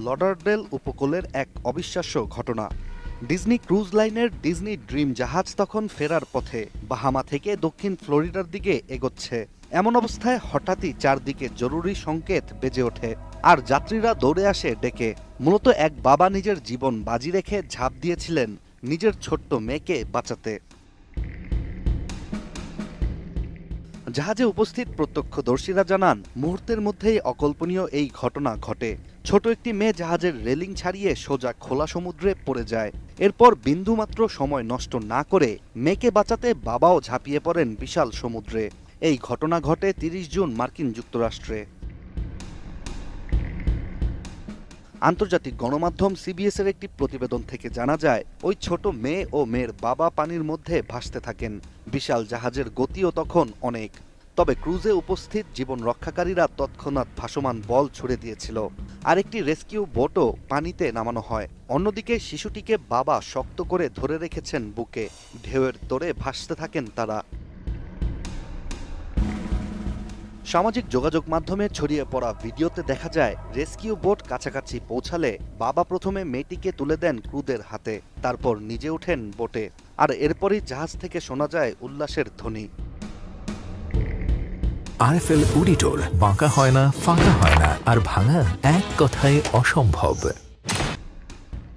Lauderdale উপকূলের এক অবিশ্বাস্য ঘটনা। ডিজনি ক্রুজ লাইনের ডিজনি ড্রিম জাহাজ তখন ফেরার পথে বাহামা থেকে দক্ষিণ ফ্লোরিডার দিকে এগোচ্ছে। এমন অবস্থায় হঠাৎই চারদিকে জরুরি সংকেত বেজে ওঠে, আর যাত্রীরা দৌড়ে আসে ডেকে। মূলত এক বাবা নিজের জীবন বাজি রেখে ঝাঁপ দিয়েছিলেন নিজের ছোট্ট মেয়েকে বাঁচাতে। জাহাজে উপস্থিত প্রত্যক্ষদর্শীরা জানান, মুহূর্তের মধ্যেই অকল্পনীয় এই ঘটনা ঘটে। ছোট একটি মেয়ে জাহাজের রেলিং ছাড়িয়ে সোজা খোলা সমুদ্রে পড়ে যায়। এরপর বিন্দুমাত্র সময় নষ্ট না করে মেয়েকে বাঁচাতে বাবাও ঝাঁপিয়ে পড়েন বিশাল সমুদ্রে। এই ঘটনা ঘটে ৩০ জুন মার্কিন যুক্তরাষ্ট্রে। আন্তর্জাতিক গণমাধ্যম সিবিএস এর একটি প্রতিবেদন থেকে জানা যায়, ওই ছোট মেয়ে ও মেয়ের বাবা পানির মধ্যে ভাসতে থাকেন। বিশাল জাহাজের গতিও তখন অনেক। তবে ক্রুজে উপস্থিত জীবন রক্ষাকারীরা তৎক্ষণাৎ ভাসমান বল ছুড়ে দিয়েছিল। আরেকটি রেস্কিউ বোটও পানিতে নামানো হয়। অন্যদিকে শিশুটিকে বাবা শক্ত করে ধরে রেখেছেন বুকে। ঢেউয়ের তোড়ে ভাসতে থাকেন তারা। সামাজিক যোগাযোগ মাধ্যমে ছড়িয়ে পড়া ভিডিওতে দেখা যায়, রেস্কিউ বোট কাছাকাছি পৌঁছালে বাবা প্রথমে মেয়েটিকে তুলে দেন ক্রুদের হাতে, তারপর নিজে ওঠেন বোটে। আর এরপরই জাহাজ থেকে শোনা যায় উল্লাসের ধ্বনি। আরএফএল উডিটোর বাঁকা হয় না, ফাঁকা হয় না, আর ভাঙা এক কথায় অসম্ভব।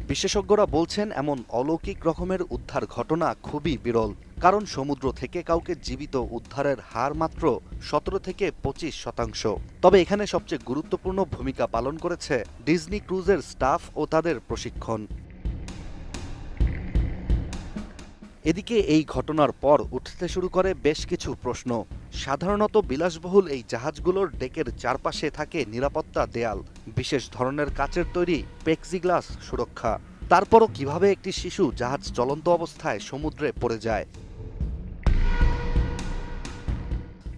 বিশেষজ্ঞরা বলছেন, এমন অলৌকিক রকমের উদ্ধার ঘটনা খুবই বিরল। কারণ সমুদ্র থেকে কাউকে জীবিত উদ্ধারের হার মাত্র ১৭ থেকে ২৫%। তবে এখানে সবচেয়ে গুরুত্বপূর্ণ ভূমিকা পালন করেছে ডিজনি ক্রুজের স্টাফ ও তাদের প্রশিক্ষণ। এদিকে এই ঘটনার পর উঠতে শুরু করে বেশ কিছু প্রশ্ন। সাধারণত বিলাসবহুল এই জাহাজগুলোর ডেকের চারপাশে থাকে নিরাপত্তা দেয়াল, বিশেষ ধরনের কাচের তৈরি প্লেক্সিগ্লাস সুরক্ষা। তারপরও কিভাবে একটি শিশু জাহাজ চলন্ত অবস্থায় সমুদ্রে পড়ে যায়?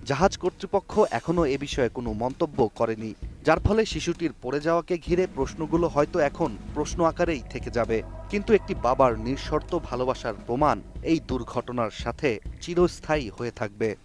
জাহাজ কর্তৃপক্ষ এখনও এ বিষয়ে কোনো মন্তব্য করেনি, যার ফলে শিশুটির পড়ে যাওয়াকে ঘিরে প্রশ্নগুলো হয়তো এখন প্রশ্ন আকারেই থেকে যাবে। কিন্তু একটি বাবার নিঃশর্ত ভালোবাসার প্রমাণ এই দুর্ঘটনার সাথে চিরস্থায়ী হয়ে থাকবে।